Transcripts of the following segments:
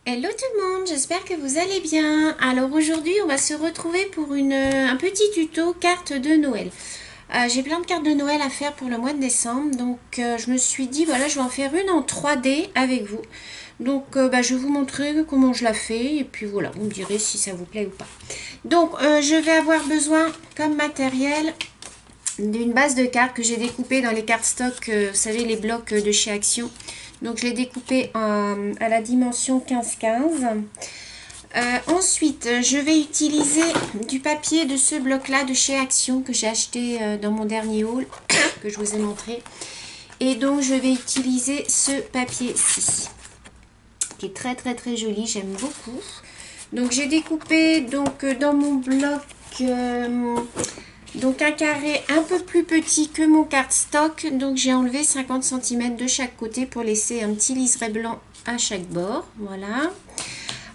Hello tout le monde, j'espère que vous allez bien. Alors aujourd'hui on va se retrouver pour un petit tuto cartes de Noël. J'ai plein de cartes de Noël à faire pour le mois de décembre, donc je me suis dit voilà, je vais en faire une en 3D avec vous. Donc je vais vous montrer comment je la fais et puis voilà, vous me direz si ça vous plaît ou pas. Donc je vais avoir besoin comme matériel d'une base de cartes que j'ai découpée dans les cartes stock, vous savez les blocs de chez Action. Donc je l'ai découpé à la dimension 15-15. Ensuite, je vais utiliser du papier de ce bloc-là de chez Action que j'ai acheté dans mon dernier haul, que je vous ai montré. Et donc je vais utiliser ce papier-ci, qui est très très très joli, j'aime beaucoup. Donc j'ai découpé donc dans mon bloc... donc un carré un peu plus petit que mon cardstock, donc j'ai enlevé 50 cm de chaque côté pour laisser un petit liseré blanc à chaque bord, voilà.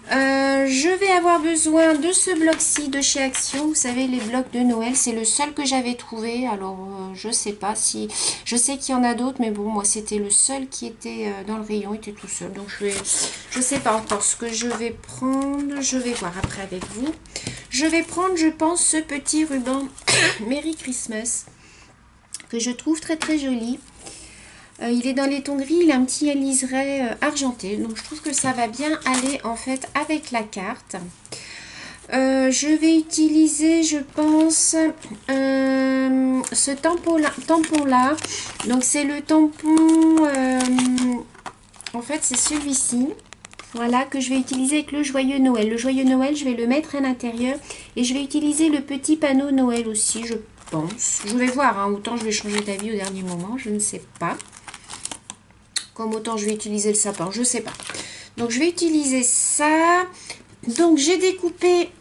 Je vais avoir besoin de ce bloc-ci de chez Action, vous savez les blocs de Noël, c'est le seul que j'avais trouvé, alors je sais pas si, je sais qu'il y en a d'autres, mais bon moi c'était le seul qui était dans le rayon, il était tout seul, donc je sais pas encore ce que je vais prendre, je vais voir après avec vous. Je vais prendre je pense ce petit ruban Merry Christmas que je trouve très très joli. Il est dans les tons gris, il a un petit liseré argenté, donc je trouve que ça va bien aller en fait avec la carte. Je vais utiliser, je pense, ce tampon là. Donc c'est le tampon, en fait c'est celui-ci. Voilà, que je vais utiliser avec le joyeux Noël. Le joyeux Noël, je vais le mettre à l'intérieur. Et je vais utiliser le petit panneau Noël aussi, je pense. Je vais voir, hein, autant je vais changer d'avis au dernier moment, je ne sais pas. Comme autant je vais utiliser le sapin, je ne sais pas. Donc je vais utiliser ça. Donc j'ai découpé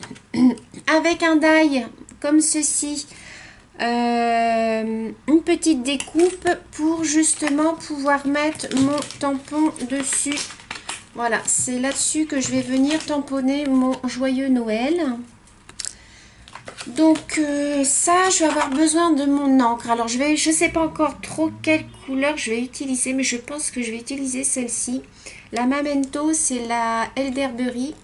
avec un die comme ceci. Une petite découpe pour justement pouvoir mettre mon tampon dessus. Voilà, c'est là-dessus que je vais venir tamponner mon joyeux Noël. Donc ça, je vais avoir besoin de mon encre. Alors je sais pas encore trop quelle couleur je vais utiliser, mais je pense que je vais utiliser celle-ci. La Memento, c'est la Elderberry.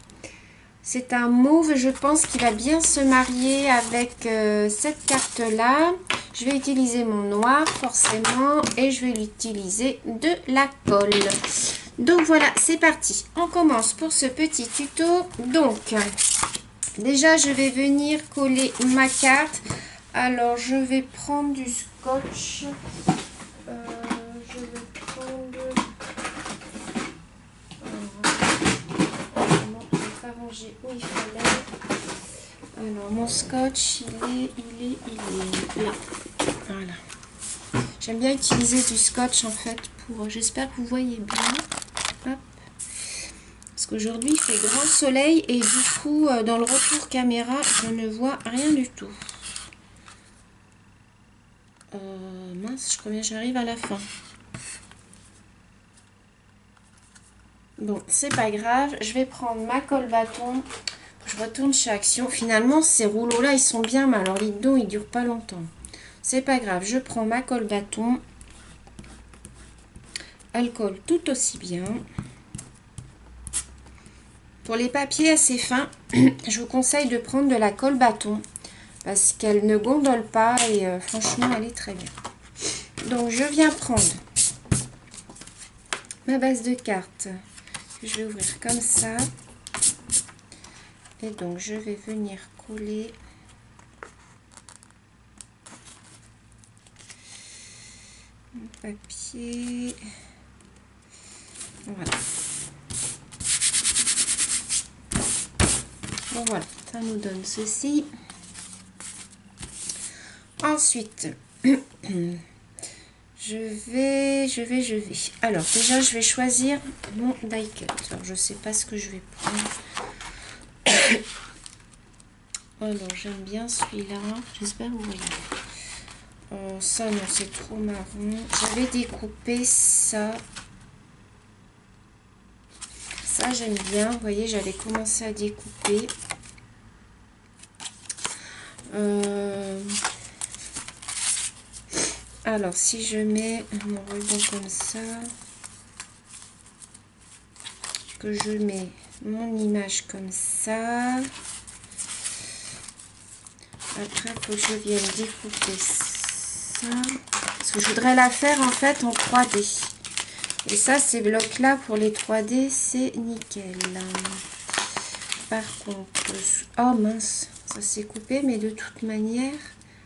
C'est un mauve, je pense, qui va bien se marier avec cette carte-là. Je vais utiliser mon noir, forcément, et je vais utiliser de la colle. Donc voilà, c'est parti. On commence pour ce petit tuto. Donc, déjà, je vais venir coller ma carte. Alors, je vais prendre du scotch. Je vais prendre... Ranger où il fallait. Alors mon scotch il est là. Voilà. J'aime bien utiliser du scotch en fait pour. J'espère que vous voyez bien. Hop. Parce qu'aujourd'hui il fait grand soleil et du coup dans le retour caméra je ne vois rien du tout. Mince, je crois bien j'arrive à la fin. Bon, c'est pas grave, je vais prendre ma colle bâton. Je retourne chez Action. Finalement, ces rouleaux-là, ils sont bien, mais alors les dos, ils durent pas longtemps. C'est pas grave, je prends ma colle bâton. Elle colle tout aussi bien. Pour les papiers assez fins, je vous conseille de prendre de la colle bâton parce qu'elle ne gondole pas et franchement, elle est très bien. Donc, je viens prendre ma base de cartes. Je vais ouvrir comme ça. Et donc, je vais venir coller mon papier. Voilà. Bon, voilà, ça nous donne ceci. Ensuite, je vais. Alors, déjà, je vais choisir mon die cut. Alors, je sais pas ce que je vais prendre. Alors, j'aime bien celui-là. J'espère que vous voyez. Ça, non, c'est trop marron. J'avais découpé ça. Ça, j'aime bien. Vous voyez, j'avais commencé à découper. Alors, si je mets mon ruban comme ça, que je mets mon image comme ça. Après, il faut que je vienne découper ça. Parce que je voudrais la faire en fait en 3D. Et ça, ces blocs-là, pour les 3D, c'est nickel. Par contre, oh mince, ça s'est coupé, mais de toute manière...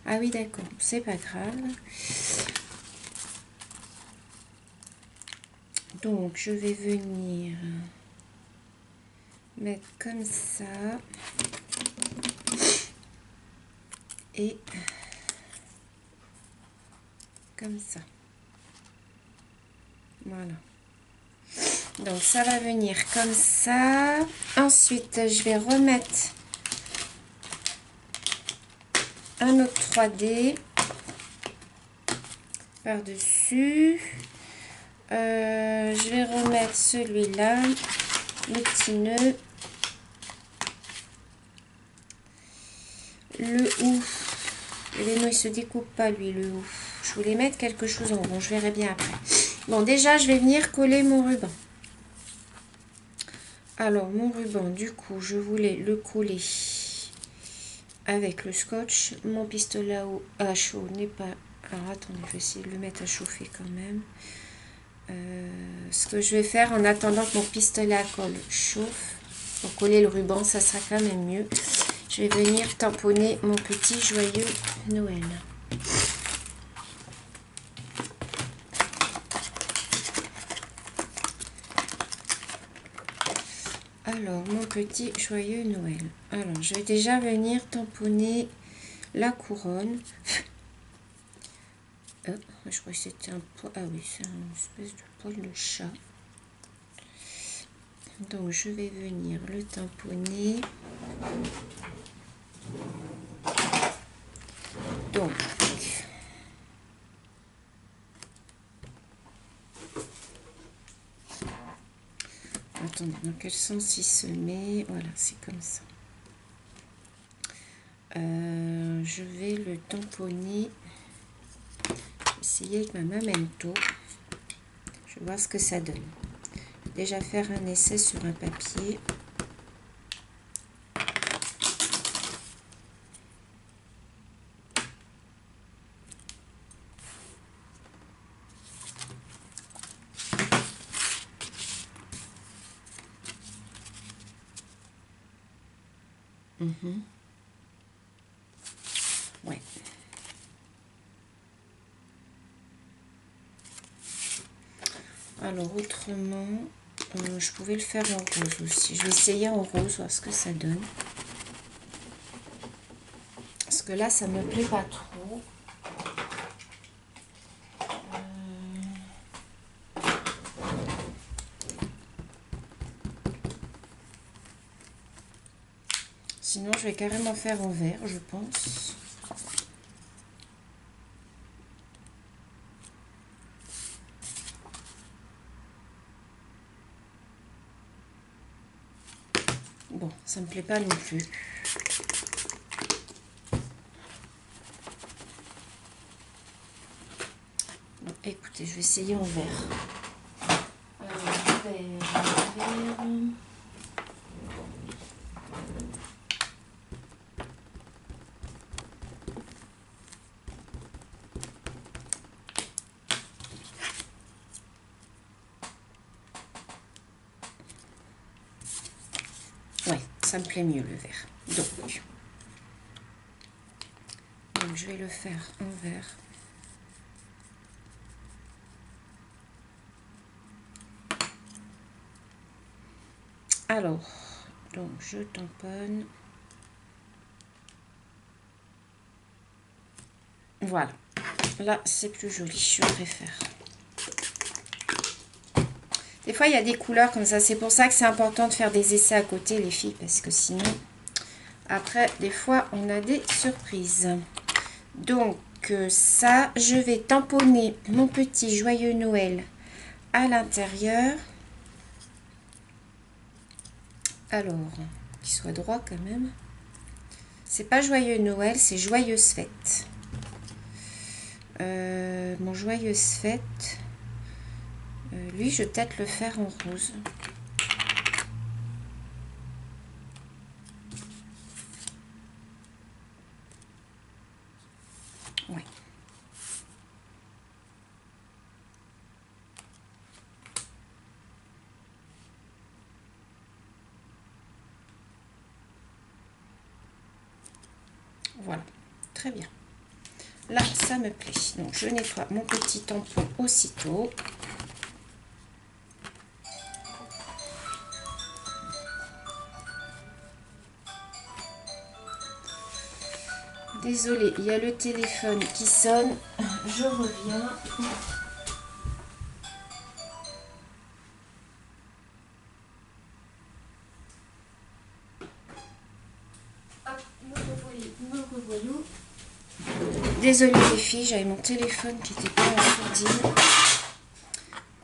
Ah oui, d'accord, c'est pas grave. Donc, je vais venir mettre comme ça. Et comme ça. Voilà. Donc, ça va venir comme ça. Ensuite, je vais remettre un autre 3D par-dessus. Je vais remettre celui-là, le petit nœud, le hou. Les nœuds, il se découpe pas lui, le hou. Je voulais mettre quelque chose en haut. Bon, je verrai bien après. Bon, déjà, je vais venir coller mon ruban. Alors, mon ruban, du coup, je voulais le coller avec le scotch. Mon pistolet à chaud n'est pas... Alors, attendez, je vais essayer de le mettre à chauffer quand même. Ce que je vais faire en attendant que mon pistolet à colle chauffe, pour coller le ruban, ça sera quand même mieux. Je vais venir tamponner mon petit joyeux Noël. Alors, mon petit joyeux Noël. Alors, je vais déjà venir tamponner la couronne. Je crois que c'était un poil. Ah oui, c'est une espèce de poil de chat. Donc, je vais venir le tamponner. Donc, attendez, dans quel sens il se met? Voilà, c'est comme ça. Je vais le tamponner. Essayer avec ma Memento. Je vais voir ce que ça donne. Déjà faire un essai sur un papier. Ouais. Alors autrement, je pouvais le faire en rose aussi. Je vais essayer en rose, voir ce que ça donne. Parce que là, ça me plaît pas trop. Sinon, je vais carrément faire en vert, je pense. Bon, ça me plaît pas non plus. Bon, écoutez, je vais essayer en vert. Alors, vert. Ouais, ça me plaît mieux le vert. Donc je vais le faire en vert. Alors, donc je tamponne. Voilà. Là, c'est plus joli, je préfère. Des fois, il y a des couleurs comme ça. C'est pour ça que c'est important de faire des essais à côté, les filles. Parce que sinon, après, des fois, on a des surprises. Donc, ça, je vais tamponner mon petit joyeux Noël à l'intérieur. Alors, qu'il soit droit quand même. C'est pas joyeux Noël, c'est joyeuse fête. Mon joyeuse fête, lui, je vais peut-être le faire en rose. Voilà, très bien. Là, ça me plaît. Donc, je nettoie mon petit tampon aussitôt. Désolée, il y a le téléphone qui sonne. Je reviens. Hop, me revoyons. Désolée les filles, j'avais mon téléphone qui était pas en sourdine.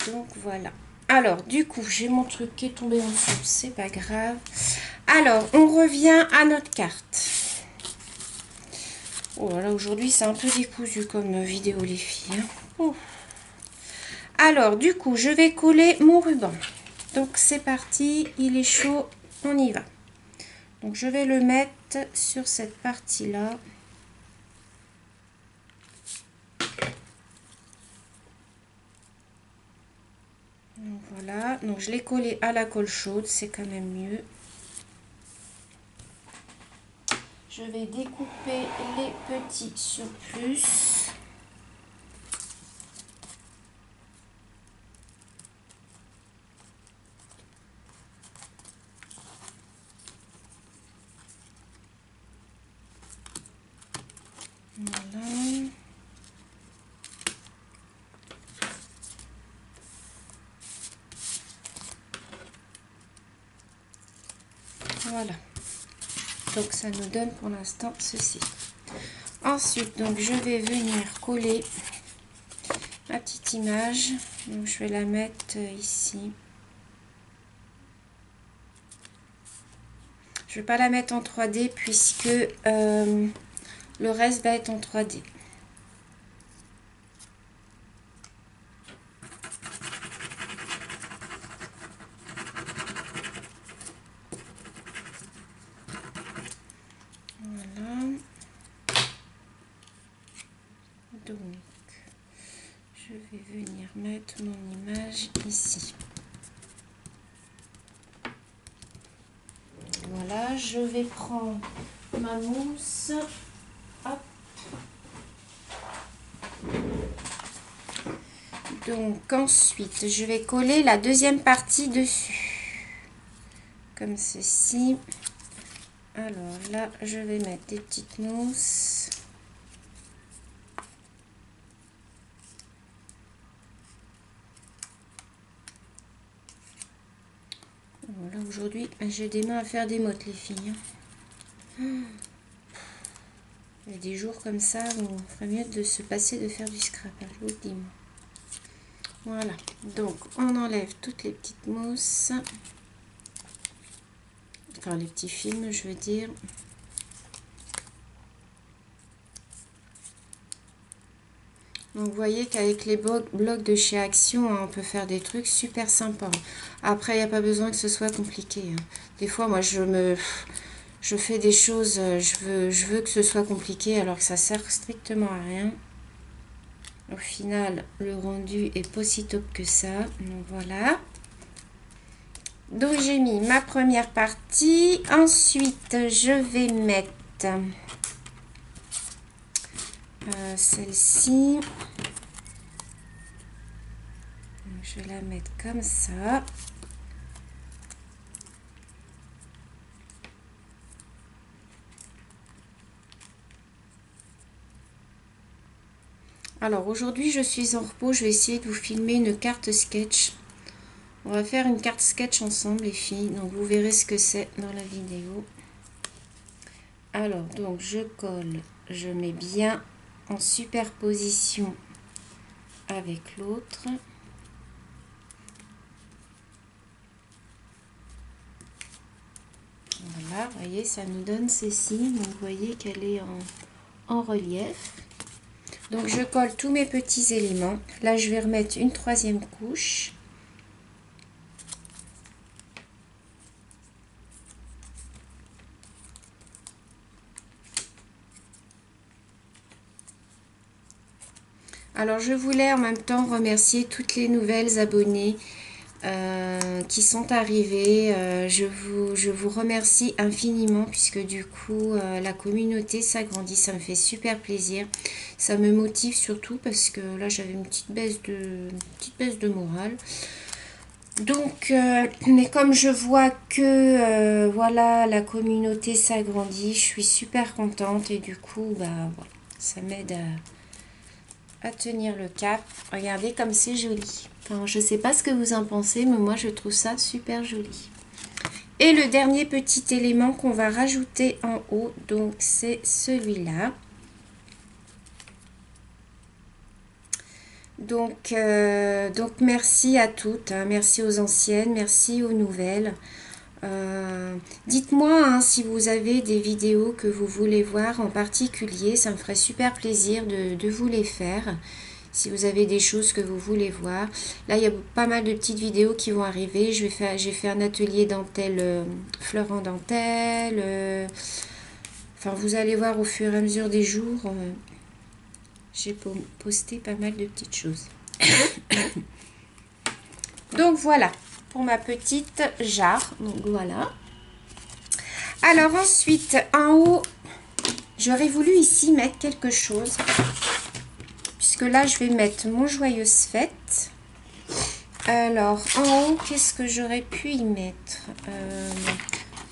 Donc voilà. Alors, du coup, j'ai mon truc qui est tombé en dessous, c'est pas grave. Alors, on revient à notre carte. Oh là là, aujourd'hui, c'est un peu décousu comme vidéo, les filles. Oh. Alors, du coup, je vais coller mon ruban. Donc, c'est parti, il est chaud, on y va. Donc, je vais le mettre sur cette partie-là. Donc, voilà, donc je l'ai collé à la colle chaude, c'est quand même mieux. Je vais découper les petits surplus. Voilà. Voilà. Donc ça nous donne pour l'instant ceci. Ensuite, donc je vais venir coller ma petite image. Donc je vais la mettre ici. Je vais pas la mettre en 3D puisque le reste va être en 3D. Voilà. Donc, je vais venir mettre mon image ici. Voilà, je vais prendre ma mousse. Hop. Donc ensuite, je vais coller la deuxième partie dessus. Comme ceci. Alors là, je vais mettre des petites mousses. Voilà, aujourd'hui, j'ai des mains à faire des mottes, les filles. Il y a des jours comme ça où on ferait mieux de se passer de faire du scrap, je vous le dis. Voilà, donc on enlève toutes les petites mousses. Enfin, les petits films, je veux dire. Donc vous voyez qu'avec les blocs de chez Action, on peut faire des trucs super sympas. Après, il n'y a pas besoin que ce soit compliqué. Des fois, moi, je fais des choses, je veux que ce soit compliqué alors que ça sert strictement à rien. Au final, le rendu est pas si top que ça. Donc voilà. Donc j'ai mis ma première partie. Ensuite, je vais mettre celle-ci. Je vais la mettre comme ça. Alors aujourd'hui je suis en repos, je vais essayer de vous filmer une carte sketch. On va faire une carte sketch ensemble les filles, donc vous verrez ce que c'est dans la vidéo. Alors donc je colle, je mets bien en superposition avec l'autre. Voilà, vous voyez, ça nous donne ceci, donc vous voyez qu'elle est en relief. Donc je colle tous mes petits éléments. Là je vais remettre une troisième couche. Alors je voulais en même temps remercier toutes les nouvelles abonnées qui sont arrivés. Je vous remercie infiniment puisque du coup la communauté s'agrandit, ça me fait super plaisir. Ça me motive surtout parce que là j'avais une petite baisse de morale. Donc, mais comme je vois que voilà, la communauté s'agrandit, je suis super contente et du coup, bah, voilà, ça m'aide à tenir le cap. Regardez comme c'est joli. Enfin, je sais pas ce que vous en pensez, mais moi je trouve ça super joli. Et le dernier petit élément qu'on va rajouter en haut, donc c'est celui-là. Donc merci à toutes, hein, merci aux anciennes, merci aux nouvelles. Dites-moi hein, si vous avez des vidéos que vous voulez voir en particulier, ça me ferait super plaisir de vous les faire. Si vous avez des choses que vous voulez voir. Là, il y a pas mal de petites vidéos qui vont arriver. J'ai fait un atelier dentelle, fleurs en dentelle. Enfin, vous allez voir au fur et à mesure des jours. J'ai posté pas mal de petites choses. Donc voilà, pour ma petite jarre. Donc voilà. Alors ensuite, en haut, j'aurais voulu ici mettre quelque chose. Puisque là, je vais mettre mon joyeuse fête. Alors, en haut, qu'est-ce que j'aurais pu y mettre?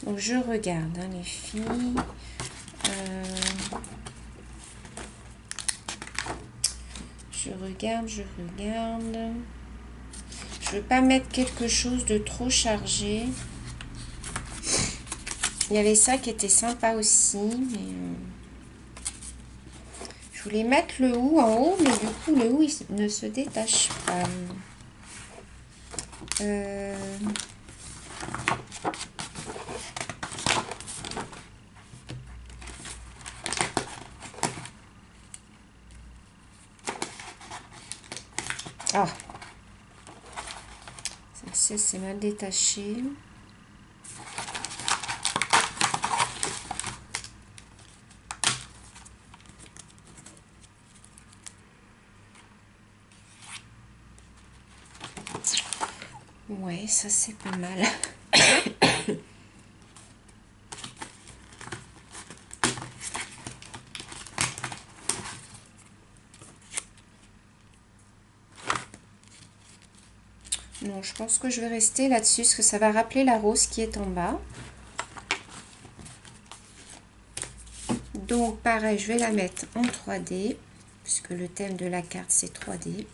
Donc, je regarde, hein, les filles. Je regarde. Je veux pas mettre quelque chose de trop chargé. Il y avait ça qui était sympa aussi, mais je voulais mettre le hou en haut, mais du coup le hou il ne se détache pas. Ah, celle-ci c'est mal détaché. Ouais, ça c'est pas mal. Non, je pense que je vais rester là-dessus parce que ça va rappeler la rose qui est en bas. Donc pareil, je vais la mettre en 3D puisque le thème de la carte c'est 3D.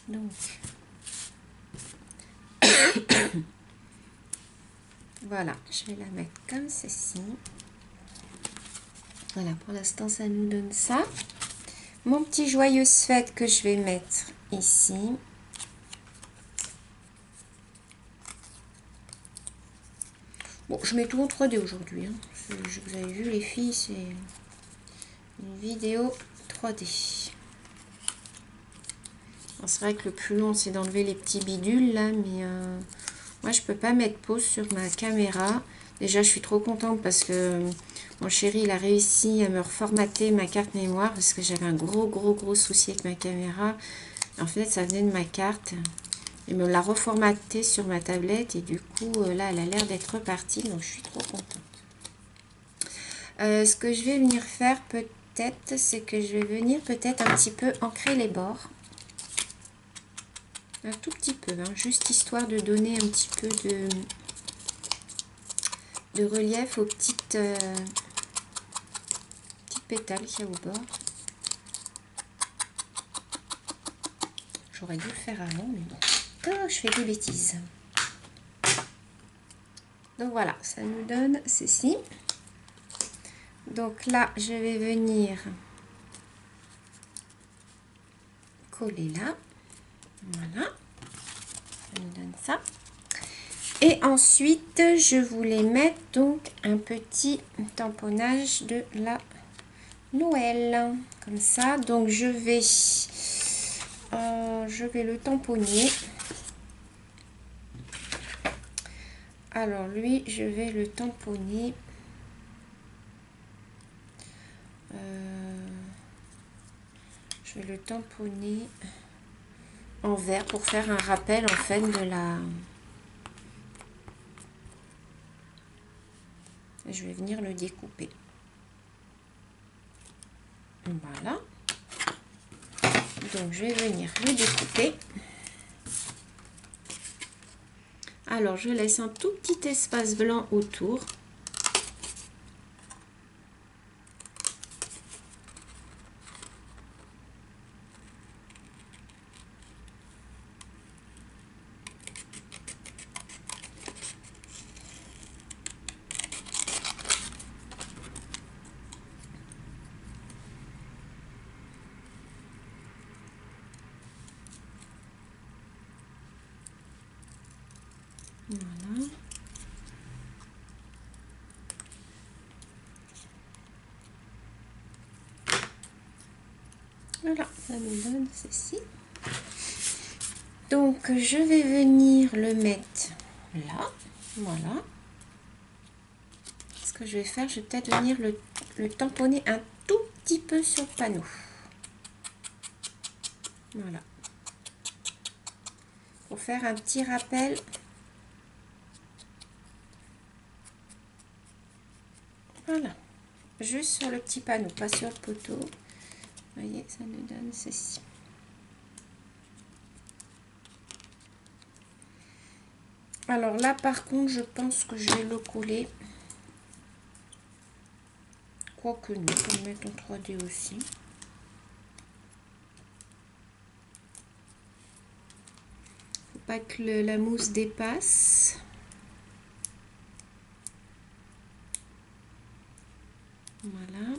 Donc, voilà, je vais la mettre comme ceci. Voilà, pour l'instant, ça nous donne ça. Mon petit joyeuse fête que je vais mettre ici. Bon, je mets tout en 3D aujourd'hui. Hein. Vous avez vu, les filles, c'est une vidéo 3D. C'est vrai que le plus long, c'est d'enlever les petits bidules, là, mais moi, je peux pas mettre pause sur ma caméra. Déjà, je suis trop contente parce que mon chéri, il a réussi à me reformater ma carte mémoire parce que j'avais un gros souci avec ma caméra. En fait, ça venait de ma carte. Il me l'a reformaté sur ma tablette et du coup, là, elle a l'air d'être repartie. Donc, je suis trop contente. Ce que je vais venir faire peut-être, c'est que je vais venir peut-être un petit peu ancrer les bords. Un tout petit peu, hein, juste histoire de donner un petit peu de relief aux petites pétales qu'il y a au bord. J'aurais dû le faire avant, mais bon. Oh, je fais des bêtises. Donc voilà, ça nous donne ceci. Donc là, je vais venir coller là. Voilà, ça nous donne ça. Et ensuite, je voulais mettre donc un petit tamponnage de la Noël. Comme ça, donc je vais je vais le tamponner. Alors lui, je vais le tamponner. Je vais le tamponner en vert pour faire un rappel en fait de la... Je vais venir le découper. Voilà. Donc je vais venir le découper. Alors je laisse un tout petit espace blanc autour. Voilà. Voilà, ça nous donne ceci. Donc je vais venir le mettre là. Voilà. Ce que je vais faire, je vais peut-être venir le tamponner un tout petit peu sur le panneau. Voilà. Pour faire un petit rappel. Voilà. Juste sur le petit panneau, pas sur le poteau. Vous voyez, ça nous donne ceci. Alors là, par contre, je pense que je vais le coller. Quoique non, on peut le mettre en 3D aussi. Faut pas que la mousse dépasse. Voilà.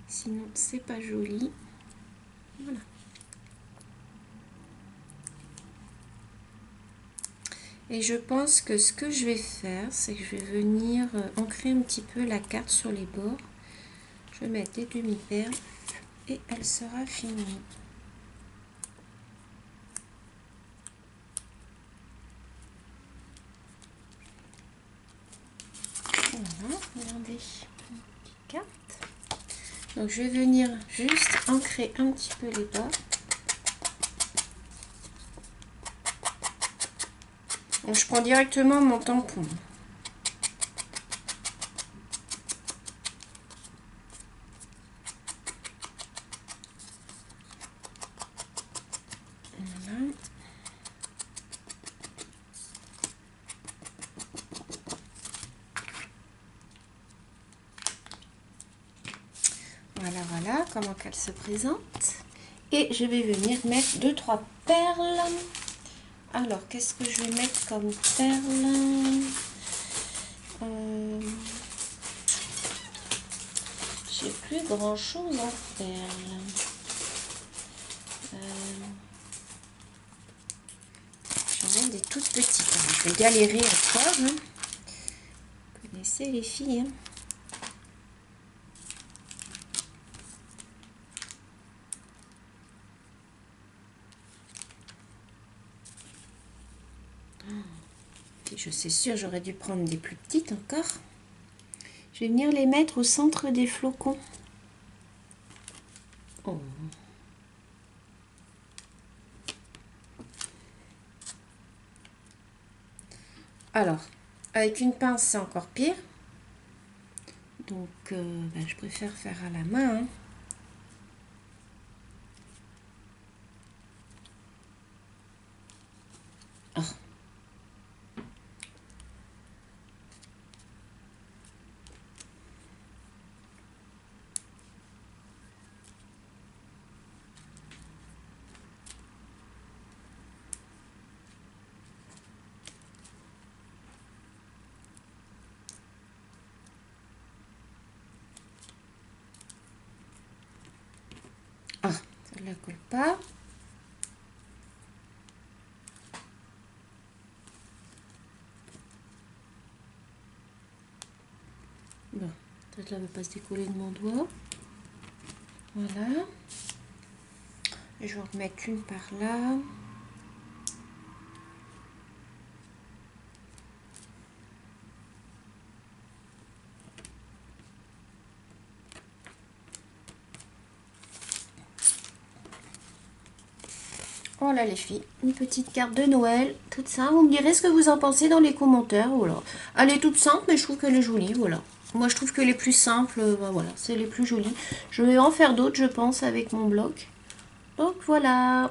Sinon, c'est pas joli. Voilà. Et je pense que ce que je vais faire, c'est que je vais venir ancrer un petit peu la carte sur les bords. Je vais mettre des demi-perles et elle sera finie. Voilà, regardez, petite carte. Donc je vais venir juste ancrer un petit peu les bords. Donc je prends directement mon tampon. Voilà. Voilà, voilà comment qu'elle se présente. Et je vais venir mettre 2-3 perles. Alors, qu'est-ce que je vais mettre comme perles? J'ai plus grand chose en perles. J'en ai des toutes petites. Alors, je vais galérer encore. Hein. Vous connaissez les filles. Hein. Je sais sûr, j'aurais dû prendre des plus petites encore. Je vais venir les mettre au centre des flocons. Oh. Alors, avec une pince, c'est encore pire. Donc, je préfère faire à la main. Hein. Oh. Ah, ça ne la colle pas. Bon, peut-être là, ne va pas se décoller de mon doigt. Voilà. Je vais en remettre une par là. Voilà les filles, une petite carte de Noël, toute ça. Vous me direz ce que vous en pensez dans les commentaires. Voilà. Elle est toute simple, mais je trouve qu'elle est jolie. Voilà. Moi, je trouve que les plus simples, ben voilà, c'est les plus jolies. Je vais en faire d'autres, je pense, avec mon bloc. Donc voilà.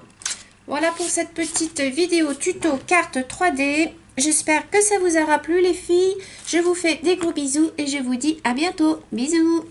Voilà pour cette petite vidéo tuto carte 3D. J'espère que ça vous aura plu les filles. Je vous fais des gros bisous et je vous dis à bientôt. Bisous.